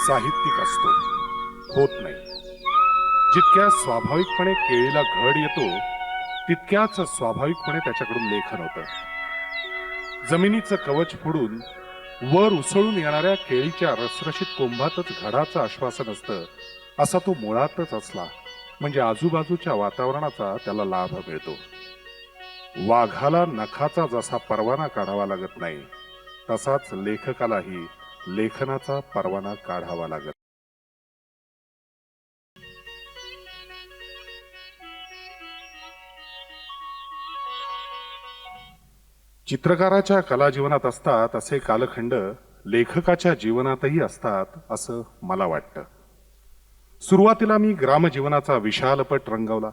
साहित्यिक असतो, होत नाही. जितक्या स्वाभाविकपणे केळीला घड येतो तितक्याच स्वाभाविकपणे त्याच्याकडून लेखन होतं. जमिनीचं कवच फोडून वर उसळून येणाऱ्या केळीच्या रसरशीत कोंभातच घडाचं आश्वासन असतं. असा तो मुळातच असला म्हणजे आजूबाजूच्या वातावरणाचा त्याला लाभ मिळतो. वाघाला नखाचा जसा परवाना काढावा लागत नाही, तसाच लेखकालाही लेखनाचा परवाना काढावा लागत. चित्रकाराच्या कलाजीवनात असतात असे कालखंड लेखकाच्या जीवनातही असतात असं मला वाटतं. सुरुवातीला मी ग्रामजीवनाचा विशालपट रंगवला.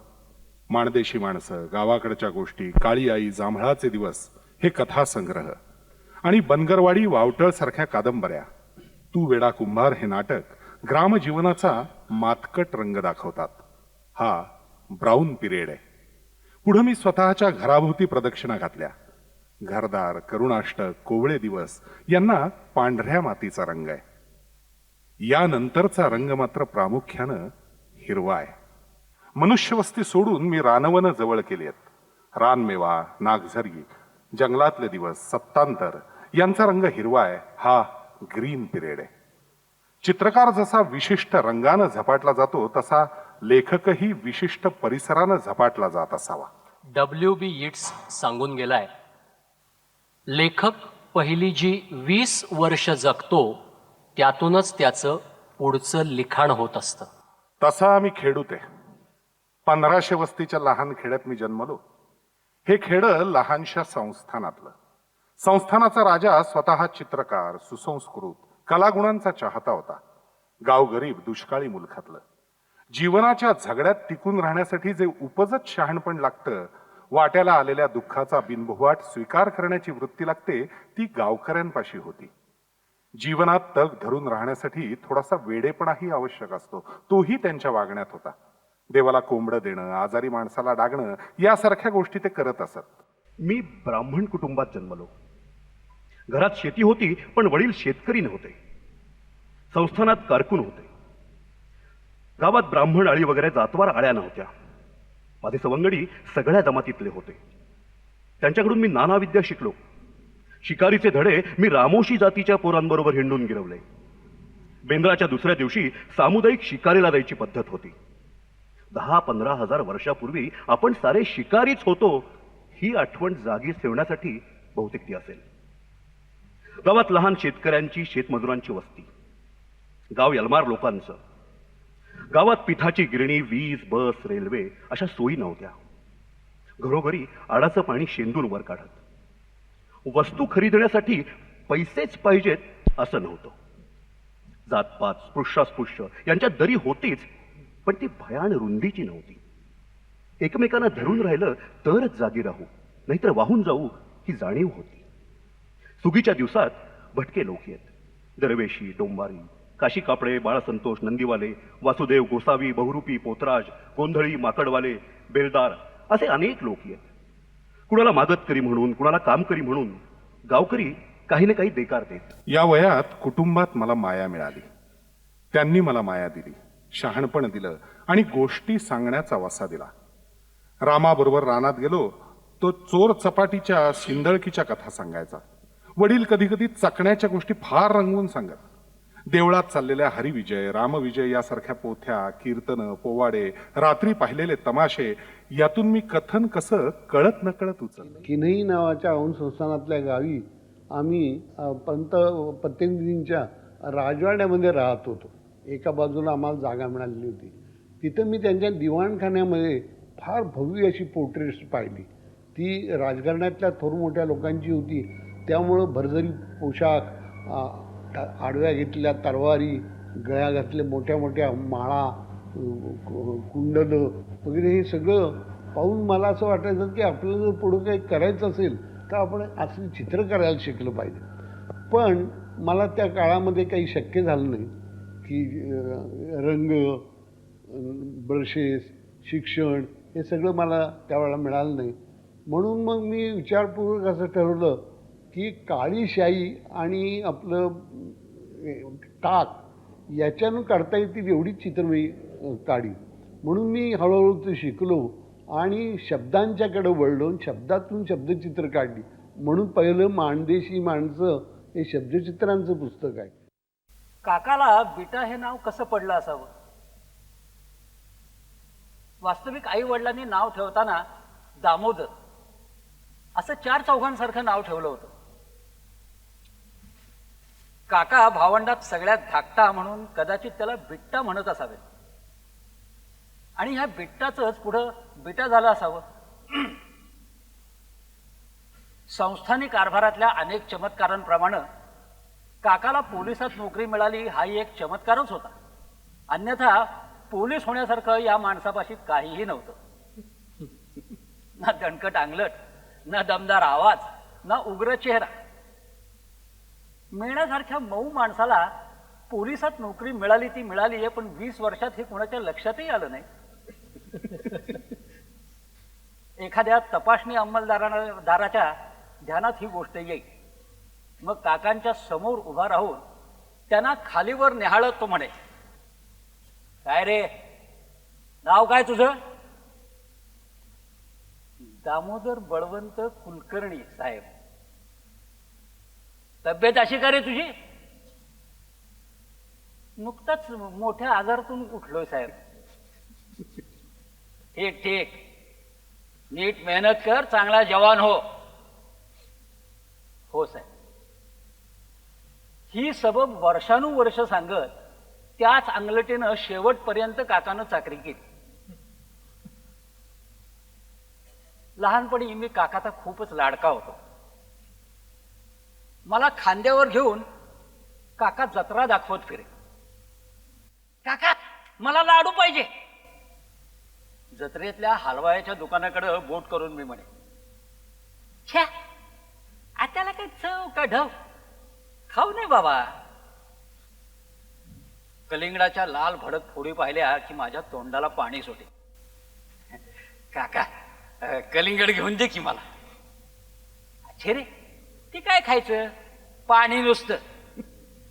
माणदेशी माणसं, गावाकडच्या गोष्टी, काळी आई, जांभळाचे दिवस हे कथासंग्रह आणि बनगरवाडी वावटळ सारख्या कादंबऱ्या, तू वेडा कुंभार हे नाटक ग्रामजीवनाचा मातकट रंग दाखवतात. हा ब्राऊन पिरियड आहे. पुढे मी स्वतःच्या घराभोवती प्रदक्षिणा घातल्या. घरदार, करुणाष्टक, कोवळे दिवस यांना पांढऱ्या मातीचा रंग आहे. यानंतरचा रंग मात्र प्रामुख्यानं हिरवा आहे. मनुष्यवस्ती सोडून मी रानवनं जवळ केली आहेत. रानमेवा, नागझरी, जंगलातले दिवस, सत्तांतर यांचा रंग हिरवा आहे. हा ग्रीन पिरियड आहे. चित्रकार जसा विशिष्ट रंगानं झपाटला जातो तसा लेखकही विशिष्ट परिसरानं झपाटला जात असावा. WB येट्स सांगून गेलाय, लेखक पहिली जी 20 वर्ष जगतो त्यातूनच त्याचं पुढचं लिखाण होत असतं. तसा आम्ही खेडूत आहे. 1500 वस्तीच्या लहान खेड्यात मी जन्मलो. हे खेडं लहानशा संस्थानातलं. संस्थानाचा राजा स्वतः चित्रकार, सुसंस्कृत, कलागुणांचा चाहता होता. गाव गरीब, दुष्काळी मुलखातलं. जीवनाच्या झगड्यात टिकून राहण्यासाठी जे उपजत शहाणपण लागतं, वाट्याला आलेल्या दुःखाचा बिनबुवाट स्वीकार करण्याची वृत्ती लागते, ती गावकऱ्यांपाशी होती. जीवनात तग धरून राहण्यासाठी थोडासा वेडेपणाही आवश्यक असतो, तोही त्यांच्या वागण्यात होता. देवाला कोंबडं देणं, आजारी माणसाला डागणं यासारख्या गोष्टी ते करत असत. मी ब्राह्मण कुटुंबात जन्मलो. घरात शेती होती, पण वडील शेतकरी नव्हते. संस्थानात कारकून होते. गावात ब्राह्मण, आळी वगैरे जातवार आळ्या नव्हत्या. माझे सवंगडी सगळ्या जमातीतले होते. त्यांच्याकडून मी नाना विद्या शिकलो. शिकारीचे धडे मी रामोशी जातीच्या पोरांबरोबर हिंडून गिरवले. बेंद्राच्या दुसऱ्या दिवशी सामुदायिक शिकारीला जायची पद्धत होती. 10-15 हजार वर्षापूर्वी आपण सारे शिकारीच होतो, ही आठवण जागी ठेवण्यासाठी बहुतेक ती असेल. गावात लहान शेतकऱ्यांची, शेतमजुरांची वस्ती. गाव यलमार लोकांचं. गावात पिठाची गिरणी, वीज, बस, रेल्वे अशा सोयी नव्हत्या. घरोघरी आडाचं पाणी शेंदून वर काढत. वस्तू खरीदण्यासाठी पैसेच पाहिजेत असं नव्हतं. जातपात, स्पृश्यास्पृश्य यांच्यात दरी होतीच, पण ती भयान रुंदीची नव्हती. एकमेकांना धरून राहिलं तरच जागी राहू, नाहीतर वाहून जाऊ ही जाणीव होती. सुगीच्या दिवसात भटके लोक येत. दरवेशी, डोंबारी, काशी कापडे, बाळसंतोष, नंदीवाले, वासुदेव, गोसावी, बहुरूपी, पोतराज, गोंधळी, माकडवाले, बेलदार असे अनेक लोक येत. कुणाला मागतकरी म्हणून, कुणाला कामकरी म्हणून गावकरी काही ना काही देकार देत. या वयात कुटुंबात मला माया मिळाली. त्यांनी मला माया दिली, शहाणपण दिलं आणि गोष्टी सांगण्याचा वसा दिला. रामाबरोबर रानात गेलो तो चोर चपाटीच्या, शिंदळकीच्या कथा सांगायचा. वडील कधी कधी चकण्याच्या गोष्टी फार रंगवून सांगत. देवळात चाललेल्या हरिविजय, रामविजय यासारख्या पोथ्या, कीर्तनं, पोवाडे, रात्री पाहिलेले तमाशे यातून मी कथन कसं कळत नकळत उचललं. किन्हई नावाच्या औंध संस्थानातल्या गावी आम्ही प्रतिनिधींच्या राजवाड्यामध्ये राहत होतो. एका बाजूला आम्हाला जागा मिळालेली होती. तिथं मी त्यांच्या दिवाणखान्यामध्ये फार भव्य अशी पोर्ट्रेट्स पाहिली. ती राजघराण्यातल्या थोर मोठ्या लोकांची होती. त्यामुळं भरजरी पोशाख, आडव्या घेतलेल्या तलवारी, गळ्या घातल्या मोठ्या मोठ्या माळा, कुंडलं वगैरे हे सगळं पाहून मला असं वाटायचं की आपल्याला जर पुढं काही करायचं असेल तर आपण असं चित्र करायला शिकलं पाहिजे. पण मला त्या काळामध्ये काही शक्य झालं नाही की रंग, ब्रशेस, शिक्षण हे सगळं मला त्यावेळेला मिळालं नाही. म्हणून मग मी विचारपूर्वक असं ठरवलं की काळी शाई आणि आपलं टाक याच्यानं काढता येतील एवढी चित्र मी काढी. म्हणून मी हळूहळू ते शिकलो आणि शब्दांच्याकडे वळलो, शब्दातून शब्दचित्र काढली. म्हणून पहिलं माणदेशी माणसं हे शब्दचित्रांचं पुस्तक आहे. काकाला बिटा हे नाव कसं पडलं असावं? वास्तविक आई वडिलांनी नाव ठेवताना दामोदर असं 4 चौघांसारखं नाव ठेवलं होतं. काका भावंडात सगळ्यात धाकटा म्हणून कदाचित त्याला बिट्टा म्हणत असावे आणि ह्या बिट्टाचंच पुढं बिटा झालं असावं. संस्थानिक कारभारातल्या अनेक चमत्कारांप्रमाणे काकाला पोलिसात नोकरी मिळाली हाही एक चमत्कारच होता. अन्यथा पोलीस होण्यासारखं या माणसापाशी काहीही नव्हतं. ना दणकट अंगलट, ना दमदार आवाज, ना उग्र चेहरा. मिळण्यासारख्या मऊ माणसाला पोलिसात नोकरी मिळाली ती मिळाली आहे, पण 20 वर्षात हे कोणाच्या लक्षातही आलं नाही. एखाद्या तपासणी अंमलदाराच्या ध्यानात ही गोष्ट येईल. मग काकांच्या समोर उभा राहून त्यांना खालीवर निहाळत तो म्हणे, काय रे, नाव काय तुझं? दामोदर बळवंत कुलकर्णी साहेब. तब्येत अशी का रे तुझी? नुकताच मोठ्या आजारातून उठलोय साहेब. ठीक ठीक, नीट मेहनत कर, चांगला जवान हो. हो साहेब. ही सबब वर्षानुवर्ष सांगत त्याच अंगलटीनं शेवटपर्यंत काकानं चाकरी केली. लहानपणी मी काकाचा खूपच लाडका होतो. मला खांद्यावर घेऊन काका जत्रा दाखवत फिरे. काका मला लाडू पाहिजे. जत्रेतल्या हलवायाच्या दुकानाकडे बोट करून मी म्हणे, छ्या, आत्याला काही चव का ढव, खाऊ नये बाबा. कलिंगडाच्या लाल भडक फोडी पाहिल्या की माझ्या तोंडाला पाणी सुटे. काका कलिंगड घेऊन दे की मला. अच्छे रे, ते काय खायचं, पाणी नुसतं.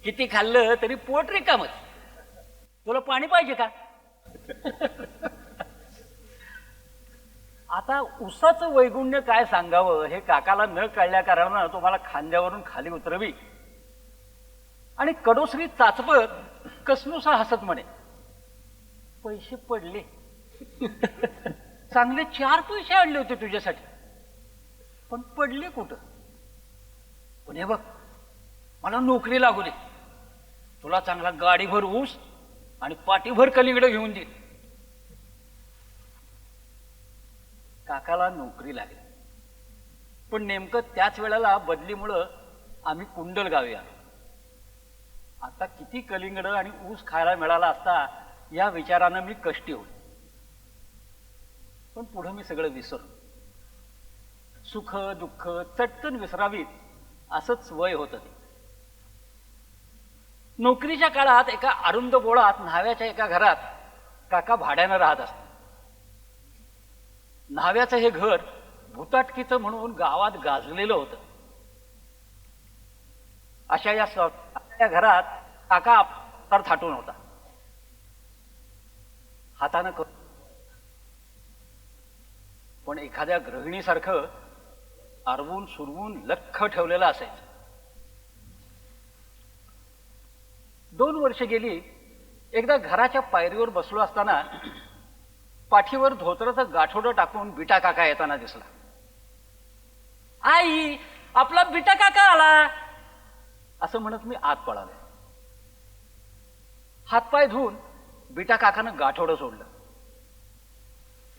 किती खाल्लं तरी पोट रिकामच. तुला पाणी पाहिजे का? आता उसाचं वैगुण्य काय सांगावं हे काकाला न कळल्या कारणानं तुम्हाला खांद्यावरून खाली उतरवी आणि कडोसरी चाचपत कसनुसा हसत म्हणे, पैसे पडले. चांगले 4 पैसे आणले होते तुझ्यासाठी, पण पडले कुठं? पण हे बघ, मला नोकरी लागू दे, तुला चांगला गाडीभर ऊस आणि पाठीभर कलिंगड घेऊन दे. काकाला नोकरी लागली, पण नेमकं त्याच वेळेला बदलीमुळं आम्ही कुंडल गावी आलो. आता किती कलिंगड आणि ऊस खायला मिळाला असता या विचारानं मी कष्टी होतो. पण पुढं मी सगळं विसरलो. सुख दुःख चटकन विसरावीत असंच वय होतं ते. नोकरीच्या काळात एका अरुंद बोळात न्हाव्याच्या एका घरात काका भाड्यानं राहत असत. न्हाव्याचं हे घर भुताटकीचं म्हणून गावात गाजलेलं होतं. अशा या घरात काका तर थाटून होता. हातानं पण एखाद्या गृहिणीसारखं आरवून सुरवून लख्ख ठेवलेलं असायचं. 2 वर्ष गेली. एकदा घराच्या पायरीवर बसलो असताना पाठीवर धोतराचं गाठोडं टाकून बिटा काका येताना दिसला. आई, आपला बिटा काका आला, असं म्हणत मी आत पळालो. हातपाय धुवून बिटा काकानं गाठोडं सोडलं.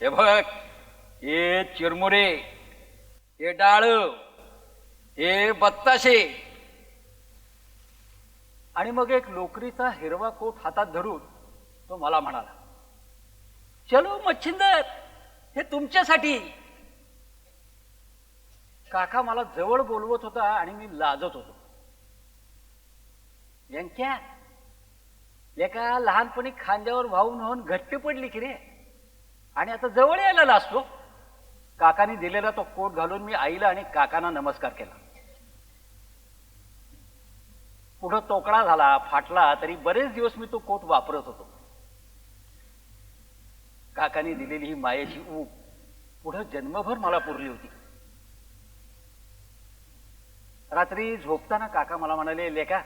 हे बघ, हे चिरमुरे, हे डाळ, हे बत्ताशे. आणि मग एक लोकरीचा हिरवा कोट हातात धरून तो मला म्हणाला, चलो मच्छिंदर, हे तुमच्यासाठी. काका मला जवळ बोलवत होता आणि मी लाजत होतो. व्यंक्या, एका लहानपणी खांद्यावर वाहून होऊन घट्ट पडली की रे, आणि आता जवळ यायला लाजतो. काकाने दिलेला तो कोट घालून मी आईला आणि काकांना नमस्कार केला. पुढं तोकडा झाला, फाटला, तरी बरेच दिवस मी तो कोट वापरत होतो. काकांनी दिलेली ही मायेची ऊब पुढं जन्मभर मला पुरली होती. रात्री झोपताना काका मला म्हणाले, लेका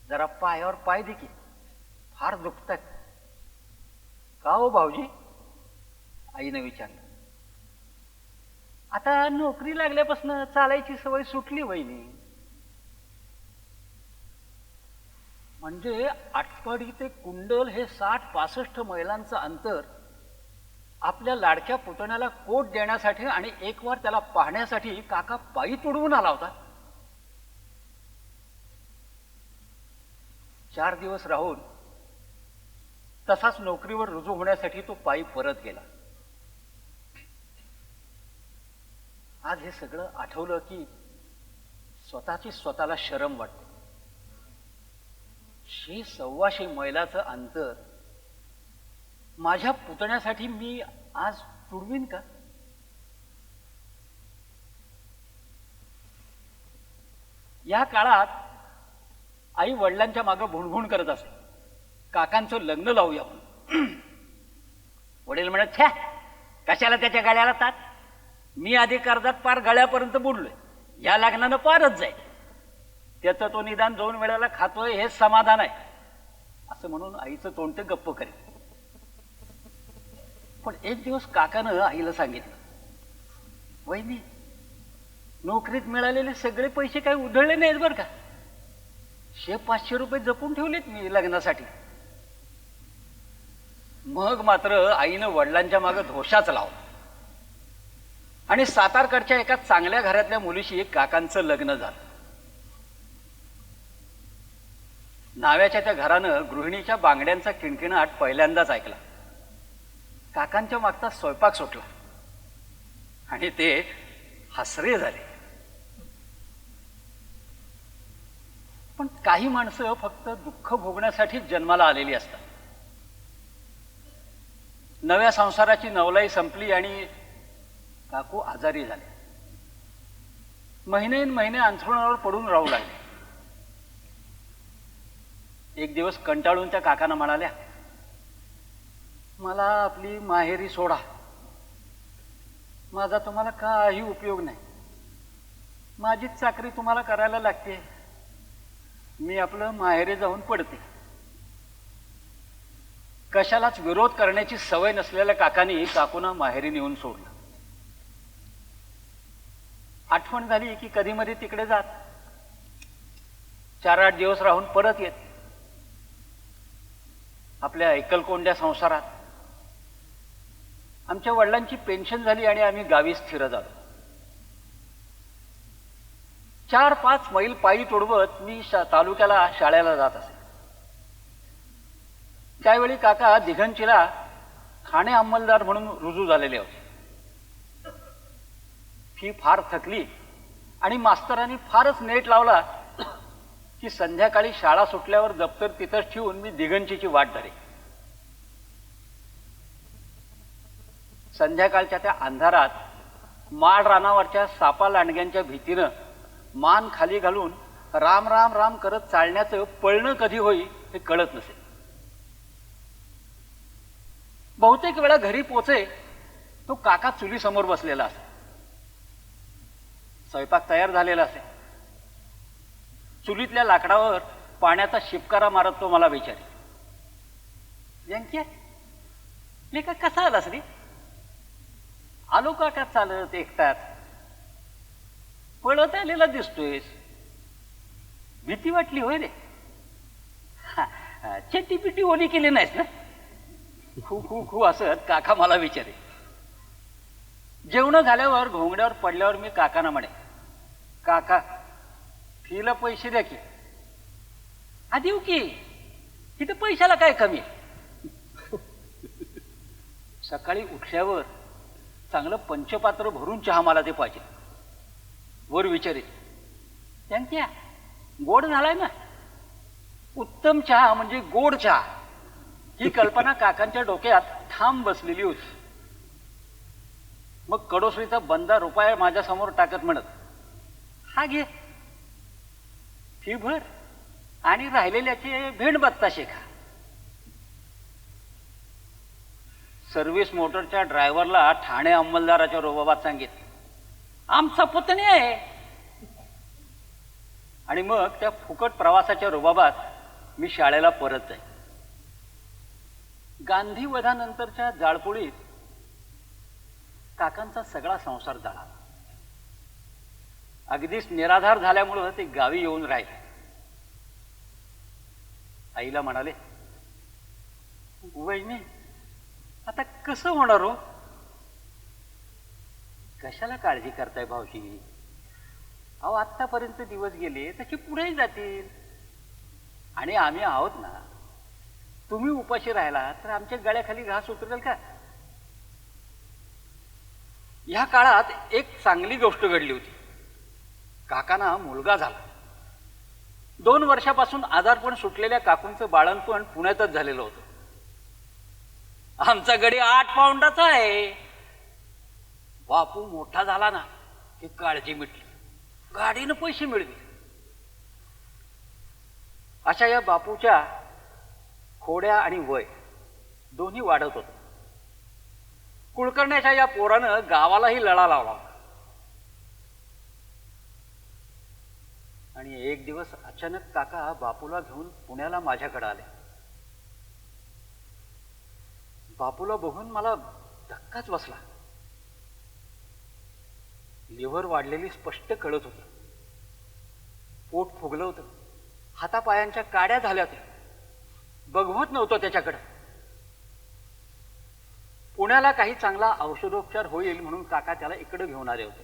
जरा पायावर पाय दे की, फार दुखतात. का हो भाऊजी? आईने विचारलं. आता नोकरी लागल्यापासून चालायची सवय सुटली वहिनी. म्हणजे आटपाडी ते कुंडल हे 60-65 मैलांचं अंतर आपल्या लाडक्या पुतण्याला कोट देण्यासाठी आणि एक वार त्याला पाहण्यासाठी काका पायी तुडवून आला होता. 4 दिवस राहून तसाच नोकरीवर रुजू होण्यासाठी तो पायी परत गेला. आज हे सगळं आठवलं की स्वतःची स्वतःला शरम वाटते. 100-125 मैलाचं अंतर माझ्या पुतण्यासाठी मी आज तुडवीन का? या काळात आई वडिलांच्या मागे भुणभुण करत असे, काकांचं लग्न लावूया म्हणून. वडील म्हणत, छ्या कशाला त्याच्या गळ्याला तात, मी आधी कर्जात पार गळ्यापर्यंत बुडलोय, या लग्नानं पारच जाईल, त्याचं तो निदान 2 वेळेला खातोय हेच समाधान आहे, असं म्हणून आईचं तोंड ते गप्प करेल. पण एक दिवस काकानं आईला सांगितलं, वहिनी नोकरीत मिळालेले सगळे पैसे काही उधळले नाहीत बरं का, 100-500 रुपये जपून ठेवलेत मी लग्नासाठी. मग मात्र आईनं वडिलांच्या मागे धोशाच लावला आणि सातारकडच्या एका चांगल्या घरातल्या मुलीशी काकांचं लग्न झालं. नाव्याच्या त्या घरानं गृहिणीच्या बांगड्यांचा किणकिणाट पहिल्यांदाच ऐकला. काकांच्या मागचा स्वयंपाक सुटला आणि ते हसरे झाले. पण काही माणसं फक्त दुःख भोगण्यासाठी जन्माला आलेली असतात. नव्या संसाराची नवलाई संपली आणि काकू आजारी झाले. महिने अंथरुणावर पडून राहू लागले. एक दिवस कंटाळून त्या काकांना म्हणाल्या, मला आपली माहेरी सोडा, माझा तुम्हाला काही उपयोग नाही, माझीच चाकरी तुम्हाला करायला लागते, मी आपलं माहेरी जाऊन पडते. कशालाच विरोध करण्याची सवय नसलेल्या काकांनी काकूना माहेरी नेऊन सोडलं. आठवण झाली की कधी मध्ये तिकडे जात, 4-8 दिवस राहून परत येत. आपल्या एकलकोंड्या संसारात आमच्या वडिलांची पेन्शन झाली आणि आम्ही गावी स्थिर झालो. 4-5 मैल पायी तोडवत मी तालुक्याला शाळेला जात असे. त्यावेळी काका दिघंचीला ठाणे अंमलदार म्हणून रुजू झालेले होते. फी फार थकली आणि मास्तरांनी फारच नेट लावला की संध्याकाळी शाळा सुटल्यावर दप्तर तिथंच ठेवून मी दिघंचीची वाट धरे. संध्याकाळच्या त्या अंधारात माळ रानावरच्या सापा लांडग्यांच्या भीतीनं मान खाली घालून राम राम राम करत चालण्याचं पळणं कधी होई हे कळत नसे. बहुतेक वेळा घरी पोचे तो काका चुली समोर बसलेला असे. स्वयंपाक तयार झालेला असे. चुलीतल्या लाकडावर पाण्याचा शिपकारा मारत तो मला विचारे, व्यंक्या लेका कसा आलास रे? आलो काका चालत एकटाच, पळत आलेला दिसतोयस, भीती वाटली होय रे? चेटी पिटी ओली केली नाहीस ना? खू खू खू असत काका मला विचारे. जेवण झाल्यावर घोंगड्यावर पडल्यावर मी काकांना म्हणे, काका फीला पैसे द्या की. देऊ की, तिथे पैशाला काय कमी. सकाळी उठल्यावर चांगलं पंचपात्र भरून चहा मला ते पाहिजे. वर विचारे, त्यांच्या गोड झालाय ना? उत्तम चहा म्हणजे गोड चहा ही कल्पना काकांच्या डोक्यात ठाम बसलेली होती. मग कडोसरीचा बंदा रुपया माझ्या समोर टाकत म्हणत, हा घे, फी भर आणि राहिलेल्याचे भेंडबत्ता शेखा. सर्व्हिस मोटरच्या ड्रायव्हरला ठाणे अंमलदाराच्या रोबाबात सांगितलं आमचा पुतणी आहे. आणि मग त्या फुकट प्रवासाच्या रोबाबात मी शाळेला परत जाईन. गांधी वधानंतरच्या जाळपोळीत काकांचा सगळा संसार जळाला. अगदीच निराधार झाल्यामुळं ते गावी येऊन राहिले. आईला म्हणाले, वहिनी आता कसं होणार हो? कशाला काळजी करताय भाऊजी? अहो आत्तापर्यंत दिवस गेले तसे पुढेही जातील. आणि आम्ही आहोत ना. तुम्ही उपाशी राहिला तर आमच्या गळ्याखाली घास उतरेल का? ह्या काळात एक चांगली गोष्ट घडली होती. काकांना मुलगा झाला. 2 वर्षापासून आजारपण सुटलेल्या काकूंचं बाळणपण पुण्यातच झालेलं होतं. आमचा गडी 8 पाऊंडाचा आहे. बापू मोठा झाला ना की काळजी मिटली, गाडीनं पैसे मिळवले. अशा या बापूच्या खोड्या आणि वय दोन्ही वाढत होत. कुलकर्ण्याच्या या पोरानं गावालाही लढा लावला होता. आणि एक दिवस अचानक काका बापूला घेऊन पुण्याला माझ्याकडे आले. बापूला बघून मला धक्काच बसला. लिव्हर वाढलेली स्पष्ट कळत होती. पोट फुगलं होतं. हातापायांच्या काड्या झाल्या होत्या. बघवत नव्हतं त्याच्याकडं. पुण्याला काही चांगला औषधोपचार होईल म्हणून काका त्याला इकडे घेऊन आले होते.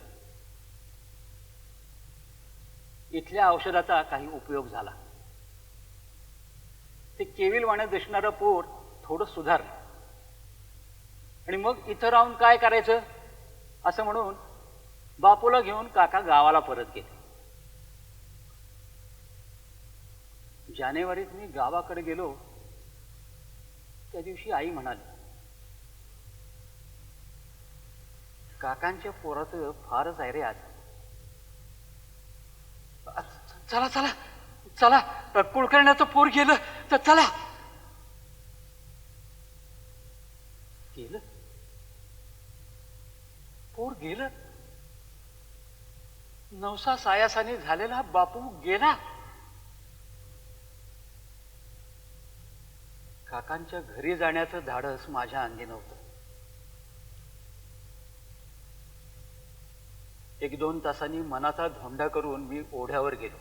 इथल्या औषधाचा काही उपयोग झाला. ते केविलवाणे दिसणारं पोट थोडं सुधारलं. आणि मग इथं राहून काय करायचं असं म्हणून बापूला घेऊन काका गावाला परत गेले. जानेवारीत मी गावाकडे गेलो त्या दिवशी आई म्हणाली, काकांच्या पोराचं फारच आहे रे आज. चला चला चला, कुलकर्ण्याचं पोर गेलं तर चला. गेलं? पोर गेलं? नवसा सायासानी झालेला बापू गेला. काकांच्या घरी जाण्याचं धाडस माझ्या अंगी नव्हतं. 1-2 तासांनी मनाचा धोंडा करून मी ओढ्यावर गेलो.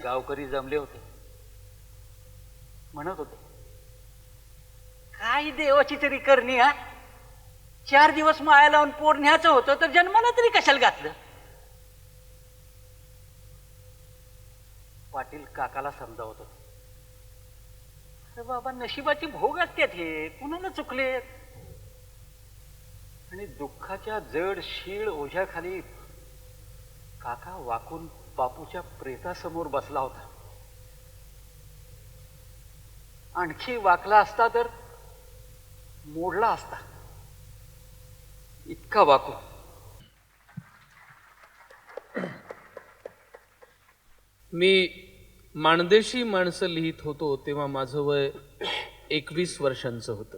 गावकरी जमले होते. म्हणत होते, काय देवाची तरी करणी हा. 4 दिवस माया लावून पोर न्यायचं होतं तर जन्माला तरी कशाला घातलं. पाटील काकाला समजावत होते, अरे बाबा नशिबाची भोग असतात हे, कुणाला चुकलेत. आणि दुःखाच्या जड शीळ ओझ्याखाली काका वाकून बापूच्या प्रेतासमोर बसला होता. आणखी वाकला असता तर मोडला असता. इतका वाकू. मी माणदेशी माणसं लिहित होतो तेव्हा माझं वय 21 वर्षांचं होतं.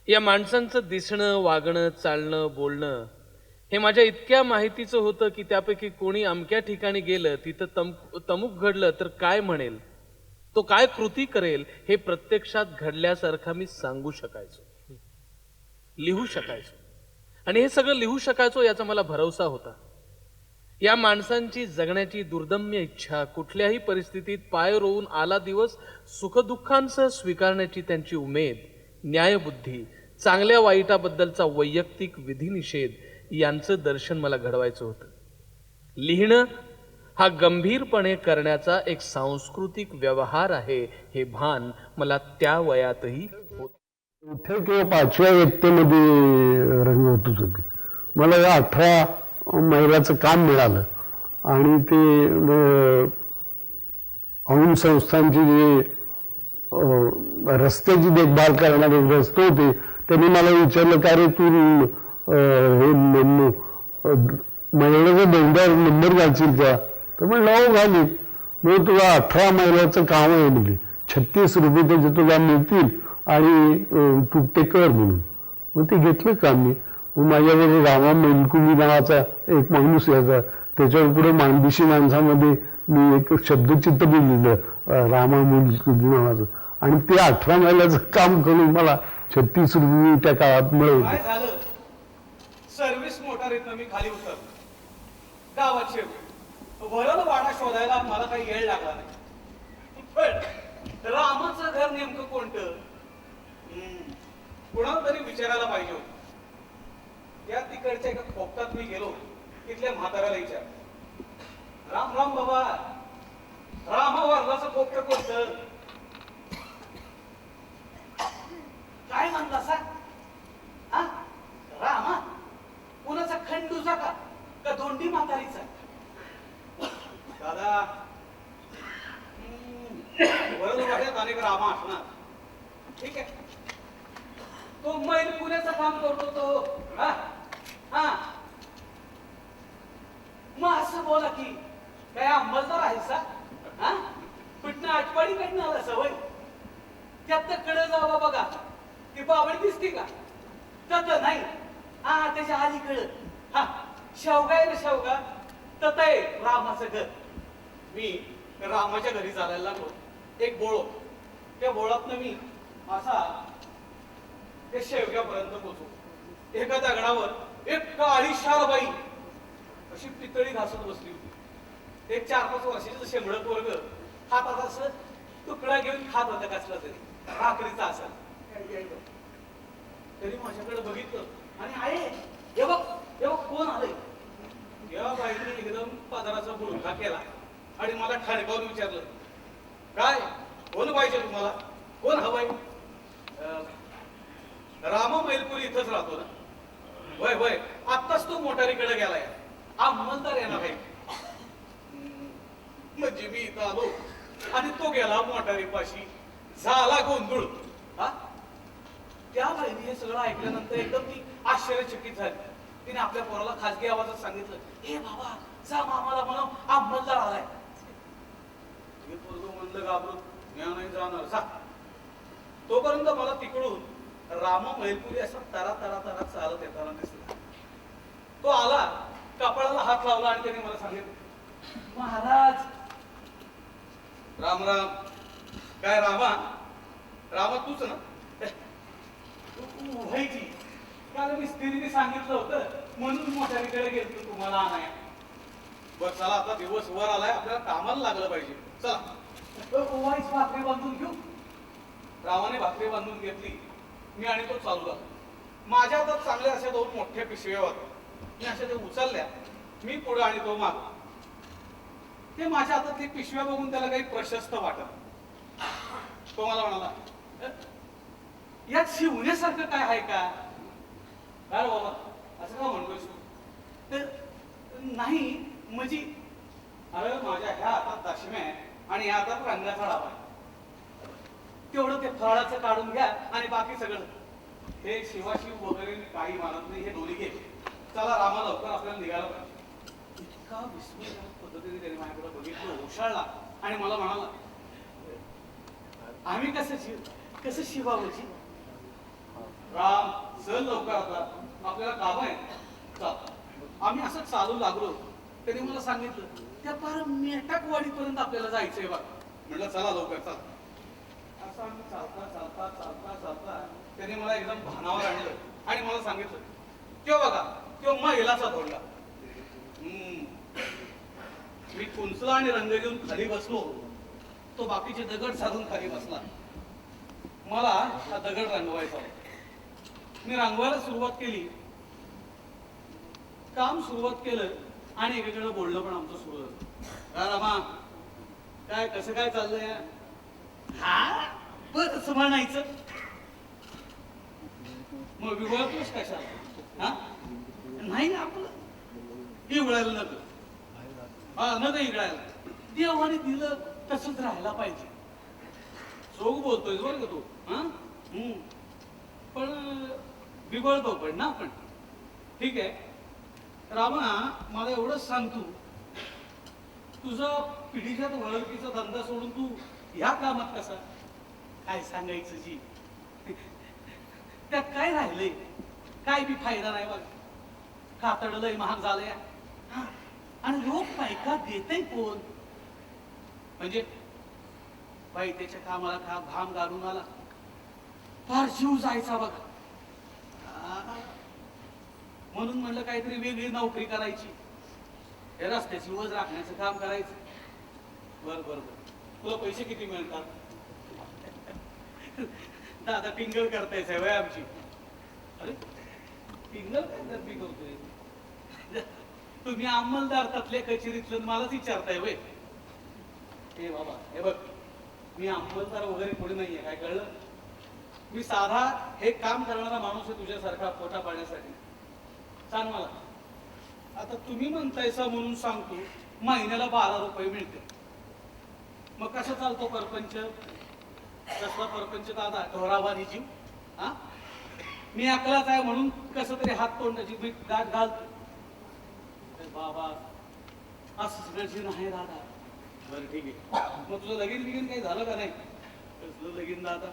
या माणसांचं दिसणं, वागणं, चालणं, बोलणं हे माझ्या इतक्या माहितीचं होतं की त्यापैकी कोणी अमक्या ठिकाणी गेलं तिथं तमुक घडलं तर काय म्हणेल, तो काय कृती करेल हे प्रत्यक्षात घडल्यासारखा मी सांगू शकायचो, लिहू शकायचो. आणि हे सगळं लिहू शकायचो याचा मला भरवसा होता. या माणसांची जगण्याची दुर्दम्य इच्छा, कुठल्याही परिस्थितीत पाय रोवून आला दिवस सुखदुःखांसह स्वीकारण्याची त्यांची उमेद, न्यायबुद्धी, चांगल्या वाईटाबद्दलचा वैयक्तिक विधिनिषेध यांचं दर्शन मला घडवायचं होतं. लिहिणं हा गंभीरपणे करण्याचा एक सांस्कृतिक व्यवहार आहे हे भान मला त्या वयातही होतं. चौथ्या किंवा 5व्या इयत्तेमध्ये रंगवतच होती. मला 18 मैलाचं काम मिळालं आणि ते औंध संस्थांची जे रस्त्याची देखभाल करणारे ग्रस्त होते त्यांनी मला विचारलं, का रे तू हे मैलाचा दोंड्यावर नंबर घालशील का? तर म्हणलं हो घालीत. मग तुला 18 मैलाचं काम आहे म्हणजे 36 रुपये त्याचे तुला मिळतील आणि तू ते कर म्हणून. मग ते घेतलं काम मी. मग माझ्याबरोबर रामा मैलकुली नावाचा एक माणूस यायचा. त्याच्यावर पुढे मानदेशी माणसामध्ये मी एक शब्दचित्र लिहिलं रामा मैलकुली नावाचं, आणि ते 18 मैलाचं काम करून मला 36 रुपये त्या काळात मिळवले. काय झालं? सर्व्हिस मोटारीतनं मी खाली उतरलो. गावात शेवटी वरण वाडा शोधायला मला काही वेळ लागला नाही. पण रामाचं घर नेमकं कोणतं? कुणाला तरी विचारायला पाहिजे होतं. या तिकडच्या एका खोपटात मी गेलो. तिथल्या म्हाताऱ्याला विचार, राम राम बाबा, रामा वारलाचं खोपट कोणतं? काय म्हणता सा? रामा कुणाचा खंडूचा का दोंडी म्हातारीचा? दादा वरद वाड्यात अनेक रामा असणार. ठीक आहे, तो मैल पुण्याचं काम करतो तो. मग असं बोला की काय अंमलदार आहे सा? कुठनं आठवडीकडनं आला सवय? त्यात कडे जावा बघा, ती बावडी दिसते का? तत नाही, त्याच्या अलीकडं शेवगा आहे ना, शेवगा तत आहे रामाचं घर. मी रामाच्या घरी चालायला लागलो. एक बोळ, त्या बोळातनं मी असा त्या शेवग्यापर्यंत पोहोचलो. एका दगडावर एक काळी शालबाई अशी पितळी घासत बसली होती. एक 4-5 वर्षाचं शेंबडत वर्ग हातात असं तुकडा घेऊन खात होता कसला तरी भाकरीचा असा. तरी माझ्याकडे बघितलं आणि आहे हे बघ कोण आलंय? या बाईने एकदम पदराचा बुडका केला आणि मला ठणकावून विचारलं, काय कोण पाहिजे तुम्हाला? कोण हवाय? रामा मैलपुरी इथंच राहतो ना? वय वय, आत्ताच तो मोटारीकडे गेलाय. अंमलदार येणार आहे. म्हणजे मी इथं आलो आणि तो गेला मोटारीपाशी. झाला गोंधळ. त्या बाईने हे सगळं ऐकल्यानंतर एकदम ती आश्चर्यचकित झाली. तिने आपल्या पोराला खासगी आवाजात सांगितलं, हे बाबा जा मामाला म्हणा अंमलदार आलाय. हे पोरग म्हणलं घाबरून, मी नाही जाणार जा. तोपर्यंत मला तिकडून रामा मैलपुरी असा तरा तरा तरा चालत येताना दिसला. तो आला, कपाळाला हात लावला आणि त्याने मला सांगितलं, महाराज राम राम. काय रामा तूच ना? व्हायची कारण मी स्त्रीने सांगितलं होतं म्हणून मोटारीकडे गेलो तुम्हाला आणाय. बर चला, आता दिवस वर आलाय, आपल्याला कामाला लागलं पाहिजे. चला वाईच भाकरी बांधून घेऊ. रामाने भाकरी बांधून घेतली. मी आणि तो चालू झालो. माझ्या हातात चांगल्या अशा 2 मोठ्या पिशव्या होत्या. मी अशा त्या उचलल्या. मी पुढे आणि तो माग. ते माझ्या हातातली पिशव्या बघून त्याला काही प्रशस्त वाटत. तो मला म्हणाला, यात शिवण्यासारखं काय आहे का? काय बाबा असं का म्हणतोस? तर नाही म्हणजे, अरे माझ्या ह्या हातात दशम्या आहे आणि ह्या हातात रंगाचा डाबा आहे. तेवढं ते फळाचं काढून घ्या आणि बाकी सगळं. हे शिवाशिव वगैरे काही मानत नाही. हे दोन्ही घे. चला रामा, लवकर आपल्याला निघायला पाहिजे. इतका विस्मयजनक पद्धतीने त्याने माझ्याकडे बघितलं, ओशाळला आणि मला म्हणाला, आम्ही कसं शिवावची? राम चल लवकर, आता आपल्याला काम आहे. चल. आम्ही असं चालू लागलो. त्यांनी मला सांगितलं, त्या फार मेटाकवाडीपर्यंत आपल्याला जायचंय बघ. म्हटलं चला लवकर चल. असं आम्ही चालता त्याने मला एकदम भानावर आणलं आणि मला सांगितलं, त्यो बघा त्यो महिलाचा धोंडा. मी कुंचला आणि रंग घेऊन खाली बसलो. तो बाकीचे दगड साधून खाली बसला. मला हा दगड रंगवायचा होता. मी रंगवायला सुरुवात केली. काम सुरुवात केलं आणि एकीकडे बोलणं पण आमचं सुरू झालं. रामा काय कसं काय चाललंय? बरं म्हणायचं. मग विवळतोस कशाला? नाही ना, आपलं इवळायला नको. नको इगळायला. देवाने दिलं तसंच राहायला पाहिजे. चोख बोलतोय बरं का तू. पण बिघडतो पण ना आपण. ठीक आहे रामा, मला एवढंच सांगतो, तुझा पिढीच्या वळवकीचा धंदा सोडून तू ह्या कामात कसा? काय सांगायचं जी, त्यात काय राहिलंय? काय बी फायदा नाही बघ. कातड लय महाग झालंय हा. आणि लोक बायका देतय कोण? म्हणजे बाई त्याच्या कामाला घाम घालून आला फार जीव जायचा बघा. म्हणून म्हणलं काहीतरी वेगळी नोकरी करायची, हे रस्त्याची वज राखण्याचं काम करायचं. बर बर बर, तुला पैसे किती मिळतात? दादा टिंगल करताय सवय आमची. अरे टिंगल काय तर मी करतोय? तुम्ही अंमलदार तसल्या कचेरीतलं मलाच विचारताय वय? हे बाबा हे बघ, मी अंमलदार वगैरे कोणी नाहीये, काय कळलं? मी साधा हे काम करणारा माणूस आहे तुझ्यासारखा पोटा पाण्यासाठी. सांग मला, आता तुम्ही म्हणतायसा म्हणून सांगतो, महिन्याला 12 रुपये मिळते. मग कसा चालतो परपंच? कसला परपंच दादा? ढोरावानी जीव. हा, मी अकलाच आहे म्हणून कसं तरी हात तोंडाची मी गाठ घालतो. बाबा असं गरजे नाही दादा. बरं ठीक आहे, मग तुझं लगीन बिगीन काही झालं का नाही? कसलं लगीन दादा?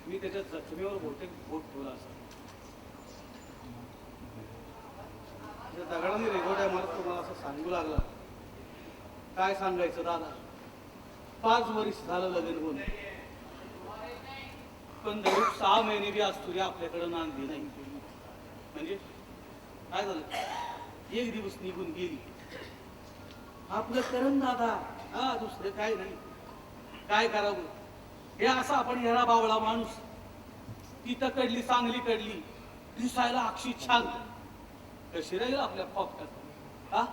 मी त्याच्या जखमेवर बोट ठेवला असं दगडाने रेगोट्या मारत तुम्हाला असं सांगू लागला. काय सांगायचं दादा, 5 वर्ष झालं लग्न होऊन, पण दररोज 6 महिने बी असतो रे आपल्याकडे नांदी नाही. म्हणजे काय झालं? एक दिवस निघून गेली. आपलं करण दादा, हा दुसरं काय नाही. काय करावं? हे असं आपण ह्याला बावळा माणूस, तिथं कडली चांगली कडली, दिसायला अक्षी छान, कशी राहील आपल्या पोपटात? हा,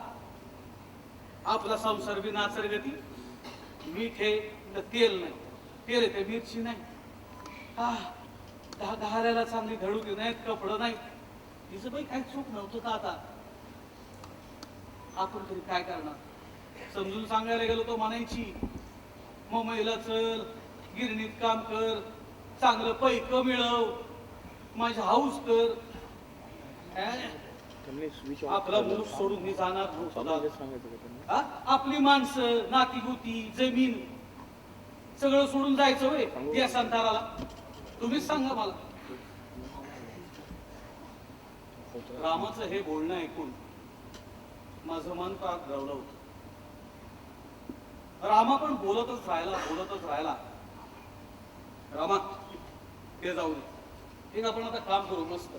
आपला संसार बी नाचरगती, मीठ हे तर तेल नाही, तेल आहे ते मिरची नाही. हा, घालायला चांगली धडूकी नाहीत, कपडं नाही. तिचं बाई काही चूक नव्हतं का? आता आपण तरी काय करणार? समजून सांगायला गेलो तो म्हणायची, मग महिला चल गिरणीत काम कर, चांगलं पैक मिळव, माझी हाऊस कर. आपला मूळ सोडून मी जाणार? आपली माणसं, नातीगोती, जमीन सगळं सोडून जायचं होय त्या संसाराला? तुम्हीच सांगा मला. रामाचं हे बोलणं ऐकून माझं मन पाक द्रवलं होतं. रामा पण बोलतच राहिला. रामा ते जाऊ दे, एक आपण आता काम करू मस्त.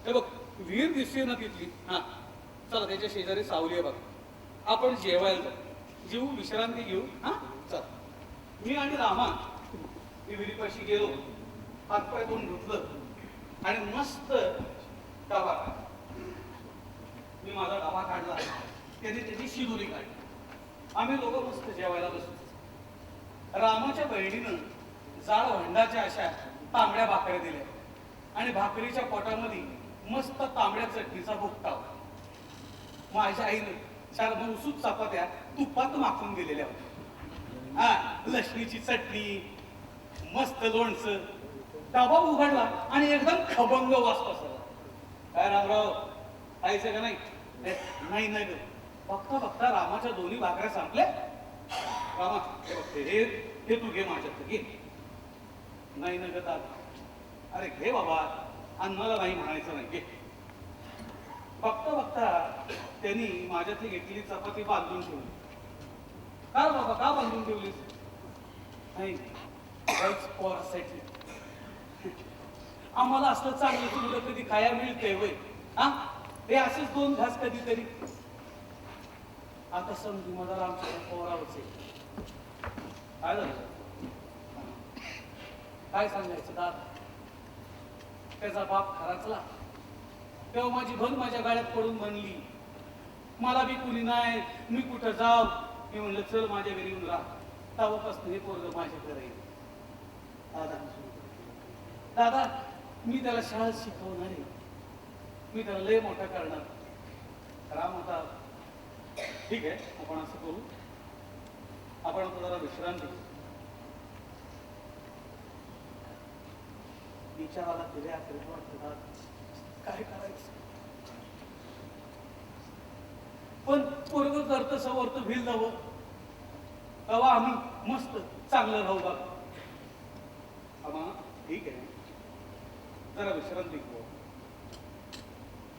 हे बघ विहीर दिसते ना तिथली, हा चला त्याच्या शेजारी सावली आहे बघ, आपण जेवायला जाऊ, जेवू विश्रांती घेऊ. हा चल. मी आणि रामा विहिरीपाशी गेलो, हातपाय धुवून धुतलं आणि मस्त डबा काढला. मी माझा डबा काढला, त्याने त्याची शिदोरी काढली. आम्ही लोक मस्त जेवायला बसलो. रामाच्या बहिणीनं जाड भंडाच्या अशा तांबड्या भाकऱ्या दिल्या आणि भाकरीच्या पोटामध्ये मस्त तांबड्या चटणीचा भुकटा होता. माझ्या आईनं 4 मौसूद चपात्या तुपात माखून दिलेल्या होत्या. हा, लसणीची चटणी, मस्त लोणचं. डबा उघडला आणि एकदम खबंग वास पसरला. काय रामराव, खायचं का नाही? नाही नाही ग. बघता रामाच्या दोन्ही भाकऱ्या संपल्या. रामा हे तू घे माझ्यात, घे. नाही ना ग दादा. अरे घे बाबा, अन्नाला नाही म्हणायचं नाही, घे. बघता त्यांनी माझ्यातली घेतलेली चपाती बांधून ठेवली. का बाबा, का बांधून ठेवलीस? नाही, आम्हाला असलं चांगलं तुला कधी खाया मिळतंय वय? हा, हे असेच 2 घास कधीतरी. आता समजू मला रामचंद्र पोरावरच आहे. काय झालं? काय सांगायचं दादा? त्याचा बाप खराचला तेव्हा माझी भन माझ्या गाड्यात पडून म्हणली, मला बी कुणी नाही, मी कुठं जाव? मी म्हणलं चल माझ्या घरी येऊन राहा. तेव्हापासून हे पोरग माझ्याकडे येईल. दादा मी त्याला शाळेत शिकवणार आहे, मी त्याला लय मोठा करणार. राम आता ठीक आहे, आपण असं करू, आपण आता जरा विश्रांती घेऊ. विचाराला दिल्या काय करायचं? पण पोरग करतं सवरतं भिल नवं तेव्हा आम्ही मस्त चांगलं राहू बघ. आम्हा ठीक आहे, जरा विश्रांती घेऊ.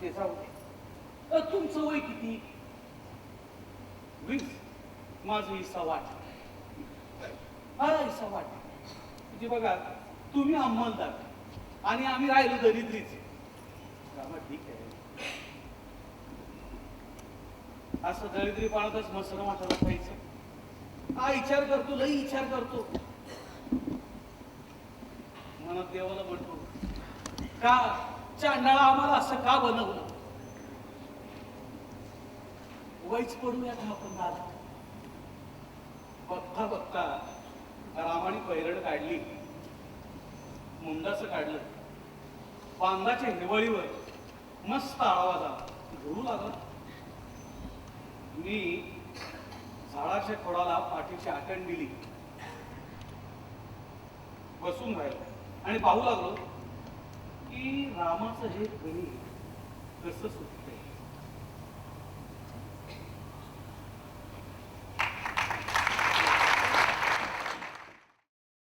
ते जाऊ दे. तुमचं वय किती? 20. माझं 28. मला 28. म्हणजे बघा, तुम्ही अंमलदार आणि आम्ही राहिलो दरिद्रीचे. ठीक आहे, असं दरिद्रीपणातच मसर वाटायला पाहिजे. हा विचार करतो, लई विचार करतो. मनात देवाला म्हणतो, का चांडाळा आम्हाला असं का बनवलं? वाईच पडूया का आपण दादा? बघता बघता रामाने पैरड काढली, मुंडाचं काढलं, बांधाच्या हिरवळीवर मस्त आळावा झाला, धुरू लागला. मी झाडाच्या खोडाला पाठीची आठण दिली, बसून राहिलो आणि पाहू लागलो की रामाचं हे गणित कसं सुटत.